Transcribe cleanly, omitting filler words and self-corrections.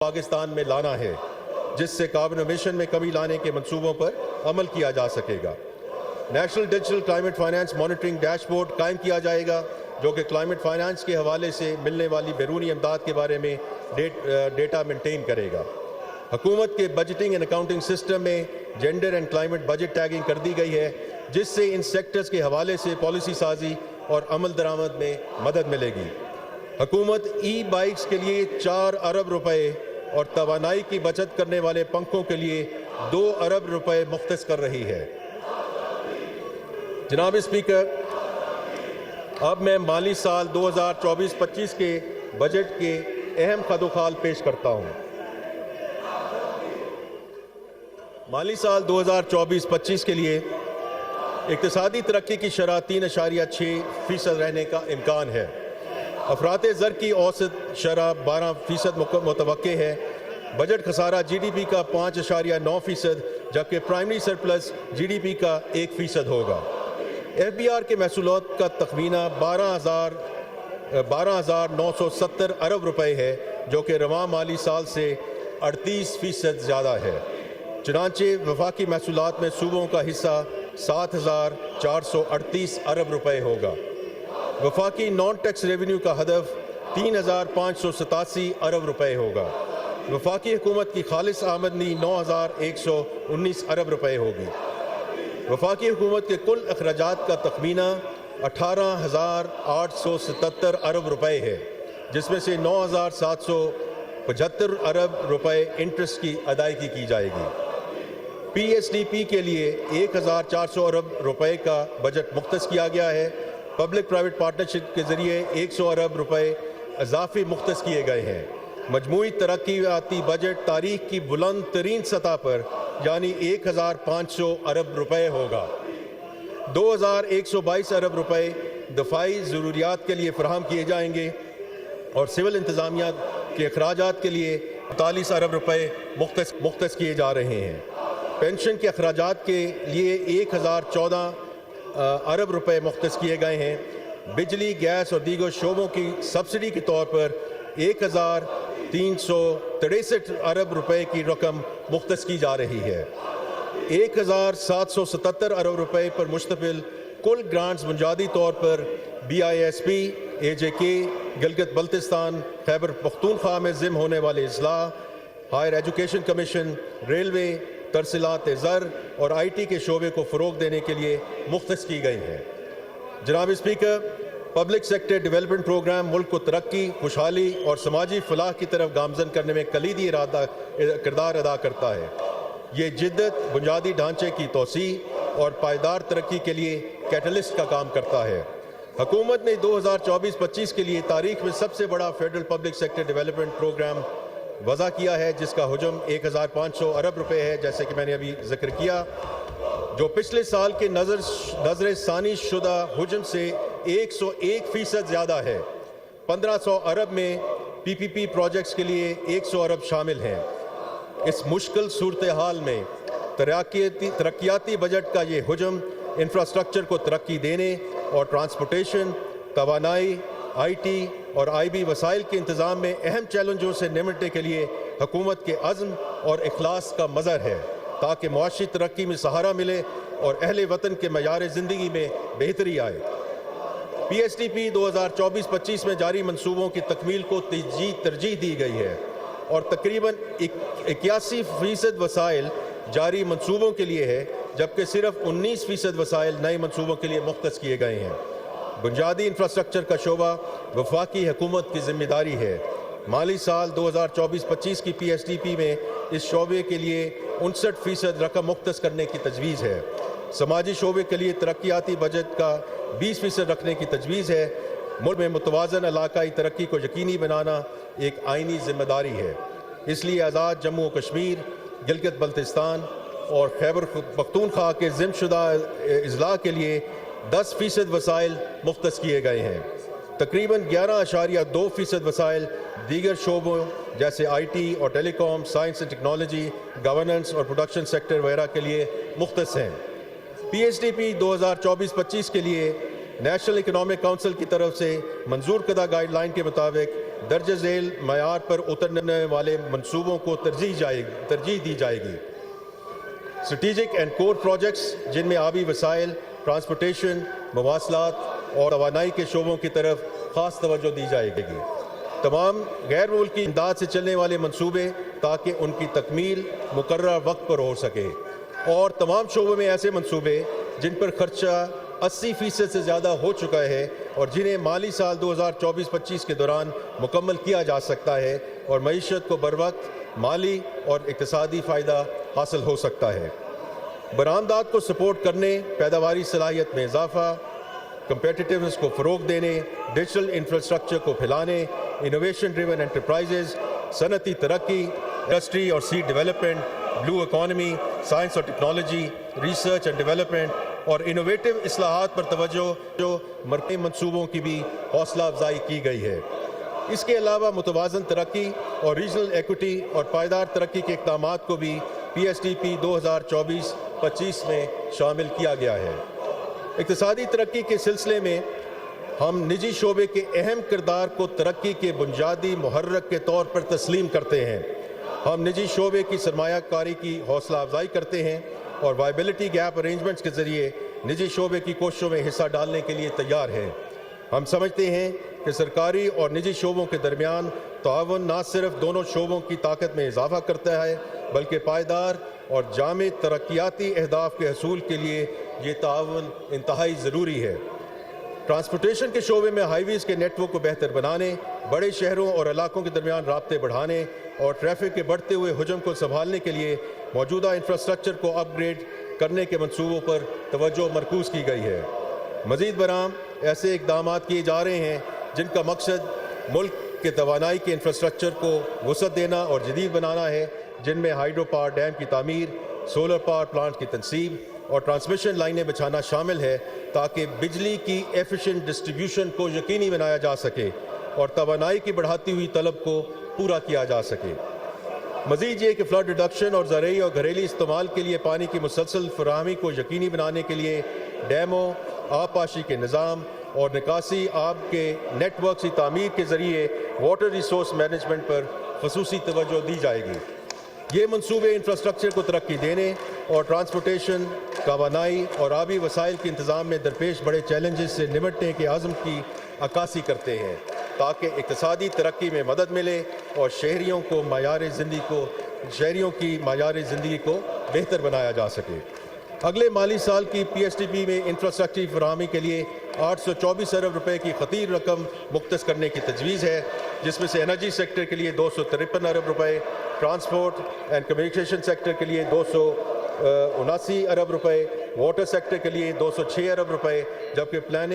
پاکستان میں لانا ہے جس سے کاربن امیشن میں کمی لانے کے منصوبوں پر عمل کیا جا سکے گا۔ National digital climate finance monitoring dashboard قائم کیا جائے گا جو کہ کلائمیٹ فائنانس کے حوالے سے ملنے والی بیرونی امداد کے بارے میں ڈیٹا مینٹین کرے گا۔ حکومت کے بجٹنگ اینڈ اکاؤنٹنگ سسٹم میں gender and climate budget tagging کر دی گئی ہے جس سے ان سیکٹرز کے حوالے سے پالیسی سازی اور عمل درآمد میں مدد ملے گی۔ حکومت ای بائکس کے لیے 4 ارب روپے اور توانائی کی بچت کرنے والے پنکھوں کے لیے 2 ارب روپے مختص کر رہی ہے۔ جناب اسپیکر، اب میں مالی سال 2024-25 کے بجٹ کے اہم خد و خال پیش کرتا ہوں۔ مالی سال 2024-25 کے لیے اقتصادی ترقی کی شرح 3.6% رہنے کا امکان ہے۔ افراط زر کی اوسط شرح 12% متوقع ہے۔ بجٹ خسارہ جی ڈی پی کا 5.9% جبکہ primary surplus G D P کا 1% ہوگا۔ ایف بی آر کے محصولات کا تخمینہ 12,970 ارب روپے ہے جو کہ رواں مالی سال سے 38% زیادہ ہے۔ چنانچہ وفاقی محصولات میں صوبوں کا حصہ 7,438 ارب روپے ہوگا۔ وفاقی نان ٹیکس ریونیو کا ہدف 3,587 ارب روپے ہوگا۔ وفاقی حکومت کی خالص آمدنی 9,119 ارب روپے ہوگی۔ وفاقی حکومت کے کل اخراجات کا تخمینہ 18,877 ارب روپے ہے جس میں سے 9,775 ارب روپے انٹرسٹ کی ادائیگی کی جائے گی۔ پی ایس ڈی پی کے لیے 1,400 ارب روپے کا بجٹ مختص کیا گیا ہے۔ پبلک پرائیویٹ پارٹنرشپ کے ذریعے 100 ارب روپے اضافی مختص کیے گئے ہیں۔ مجموعی ترقیاتی بجٹ تاریخ کی بلند ترین سطح پر یعنی 1,500 ارب روپے ہوگا۔ 2,122 ارب روپے دفاعی ضروریات کے لیے فراہم کیے جائیں گے اور سول انتظامیہ کے اخراجات کے لیے 45 ارب روپے مختص کیے جا رہے ہیں۔ پینشن کے اخراجات کے لیے 1,014 ارب روپے مختص کیے گئے ہیں۔ بجلی، گیس اور دیگر شعبوں کی سبسڈی کے طور پر 1,363 ارب روپے کی رقم مختص کی جا رہی ہے۔ 1,777 ارب روپے پر مشتمل کل گرانٹس بنیادی طور پر بی آئی ایس پی، اے جے کے، گلگت بلتستان، خیبر پختونخوا میں ضم ہونے والے اضلاع، ہائر ایجوکیشن کمیشن، ریلوے، ترسیلات زر اور آئی ٹی کے شعبے کو فروغ دینے کے لیے مختص کی گئی ہیں۔ جناب speaker, public sector development programme ملک کو ترقی، خوشحالی اور سماجی فلاح کی طرف گامزن کرنے میں کلیدی کردار ادا کرتا ہے۔ یہ جدت بنیادی ڈھانچے کی توسیع اور پائیدار ترقی کے لیے کیٹلسٹ کا کام کرتا ہے۔ حکومت نے 2024-25 کے لیے تاریخ میں سب سے بڑا federal public sector development programme وضع کیا ہے جس کا حجم 1,500 ارب روپے ہے جیسے کہ میں نے ابھی ذکر کیا، جو پچھلے سال کے نظر ثانی شدہ حجم سے 101% زیادہ ہے۔ 1,500 ارب میں پی پی پی پروجیکٹس کے لیے 100 ارب شامل ہیں۔ اس مشکل صورتحال میں ترقیاتی بجٹ کا یہ حجم انفراسٹرکچر کو ترقی دینے اور ٹرانسپورٹیشن، توانائی، آئی ٹی اور آئی بی وسائل کے انتظام میں اہم چیلنجوں سے نمٹنے کے لیے حکومت کے عزم اور اخلاص کا مظہر ہے تاکہ معاشی ترقی میں سہارا ملے اور اہل وطن کے معیار زندگی میں بہتری آئے۔ پی ایس ٹی پی 2024-25 میں جاری منصوبوں کی تکمیل کو ترجیح دی گئی ہے اور تقریباً 81% وسائل جاری منصوبوں کے لیے ہے جبکہ صرف 19% وسائل نئے منصوبوں کے لیے مختص کیے گئے ہیں۔ بنیادی انفراسٹرکچر کا شعبہ وفاقی حکومت کی ذمہ داری ہے۔ مالی سال 2024-25 کی پی ایس ٹی پی میں اس شعبے کے لیے 59% رقم مختص کرنے کی تجویز ہے۔ سماجی شعبے کے لیے ترقیاتی بجٹ کا 20% رکھنے کی تجویز ہے۔ ملک میں متوازن علاقائی ترقی کو یقینی بنانا ایک آئینی ذمہ داری ہے، اس لیے آزاد جموں و کشمیر، گلگت بلتستان اور خیبر پختونخوا کے ضم شدہ اضلاع کے لیے 10% وسائل مختص کیے گئے ہیں۔ تقریباً 11.2% وسائل دیگر شعبوں جیسے آئی ٹی اور ٹیلی کام، سائنس اینڈ ٹیکنالوجی، گورننس اور پروڈکشن سیکٹر وغیرہ کے لیے مختص ہیں۔ پی ایس ڈی پی 2024-25 کے لیے نیشنل اکنامک کونسل کی طرف سے منظور کردہ گائیڈ لائن کے مطابق درج ذیل معیار پر اترنے والے منصوبوں کو ترجیح دی جائے گی۔ اسٹریٹجک اینڈ کور پروجیکٹس جن میں آبی وسائل، ٹرانسپورٹیشن، مواصلات اور توانائی کے شعبوں کی طرف خاص توجہ دی جائے گی۔ تمام غیر ملکی امداد سے چلنے والے منصوبے تاکہ ان کی تکمیل مقررہ وقت پر ہو سکے، اور تمام شعبوں میں ایسے منصوبے جن پر خرچہ 80% سے زیادہ ہو چکا ہے اور جنہیں مالی سال 2024-25 کے دوران مکمل کیا جا سکتا ہے اور معیشت کو بروقت مالی اور اقتصادی فائدہ حاصل ہو سکتا ہے۔ برآمدات کو سپورٹ کرنے، پیداواری صلاحیت میں اضافہ، کمپیٹیٹیونس کو فروغ دینے، ڈیجیٹل انفراسٹرکچر کو پھیلانے، انوویشن ڈریون انٹرپرائزز، صنعتی ترقی، انڈسٹری اور سیڈ ڈیولپمنٹ، بلو اکانومی، سائنس اور ٹیکنالوجی، ریسرچ اینڈ ڈیولپمنٹ اور انوویٹو اصلاحات پر توجہ جو مرکزی منصوبوں کی بھی حوصلہ افزائی کی گئی ہے۔ اس کے علاوہ متوازن ترقی اور ریجنل ایکوٹی اور پائیدار ترقی کے اقدامات کو بھی پی ایس ڈی پی 2024-25 میں شامل کیا گیا ہے۔ اقتصادی ترقی کے سلسلے میں ہم نجی شعبے کے اہم کردار کو ترقی کے بنیادی محرک کے طور پر تسلیم کرتے ہیں۔ ہم نجی شعبے کی سرمایہ کاری کی حوصلہ افزائی کرتے ہیں اور وائبلٹی گیپ ارینجمنٹس کے ذریعے نجی شعبے کی کوششوں میں حصہ ڈالنے کے لیے تیار ہیں۔ ہم سمجھتے ہیں کہ سرکاری اور نجی شعبوں کے درمیان تعاون نہ صرف دونوں شعبوں کی طاقت میں اضافہ کرتا ہے بلکہ پائیدار اور جامع ترقیاتی اہداف کے حصول کے لیے یہ تعاون انتہائی ضروری ہے۔ ٹرانسپورٹیشن کے شعبے میں ہائی ویز کے نیٹ ورک کو بہتر بنانے، بڑے شہروں اور علاقوں کے درمیان رابطے بڑھانے اور ٹریفک کے بڑھتے ہوئے حجم کو سنبھالنے کے لیے موجودہ انفراسٹرکچر کو اپ گریڈ کرنے کے منصوبوں پر توجہ مرکوز کی گئی ہے۔ مزید برآں ایسے اقدامات کیے جا رہے ہیں جن کا مقصد ملک کے توانائی کے انفراسٹرکچر کو وسعت دینا اور جدید بنانا ہے، جن میں ہائیڈرو پاور ڈیم کی تعمیر، سولر پاور پلانٹ کی تنصیب اور ٹرانسمیشن لائنیں بچھانا شامل ہے تاکہ بجلی کی ایفیشنٹ ڈسٹریبیوشن کو یقینی بنایا جا سکے اور توانائی کی بڑھاتی ہوئی طلب کو پورا کیا جا سکے۔ مزید یہ کہ فلڈ ریڈکشن اور زرعی اور گھریلو استعمال کے لیے پانی کی مسلسل فراہمی کو یقینی بنانے کے لیے ڈیموں، آبپاشی کے نظام اور نکاسی آب کے نیٹ ورکس کی تعمیر کے ذریعے واٹر ریسورس مینجمنٹ پر خصوصی توجہ دی جائے گی۔ یہ منصوبے انفراسٹرکچر کو ترقی دینے اور ٹرانسپورٹیشن، توانائی اور آبی وسائل کے انتظام میں درپیش بڑے چیلنجز سے نمٹنے کے عزم کی عکاسی کرتے ہیں تاکہ اقتصادی ترقی میں مدد ملے اور شہریوں کی معیار زندگی کو بہتر بنایا جا سکے۔ اگلے مالی سال کی پی ایس ٹی پی میں انفراسٹرکچر فراہمی کے لیے 824 ارب روپے کی خطیر رقم مختص کرنے کی تجویز ہے، جس میں سے انرجی سیکٹر کے لیے 253 ارب روپے، ٹرانسپورٹ اینڈ کمیونیکیشن سیکٹر کے لیے 279 ارب روپے، واٹر سیکٹر کے لیے 206 ارب روپے، جبکہ پلاننگ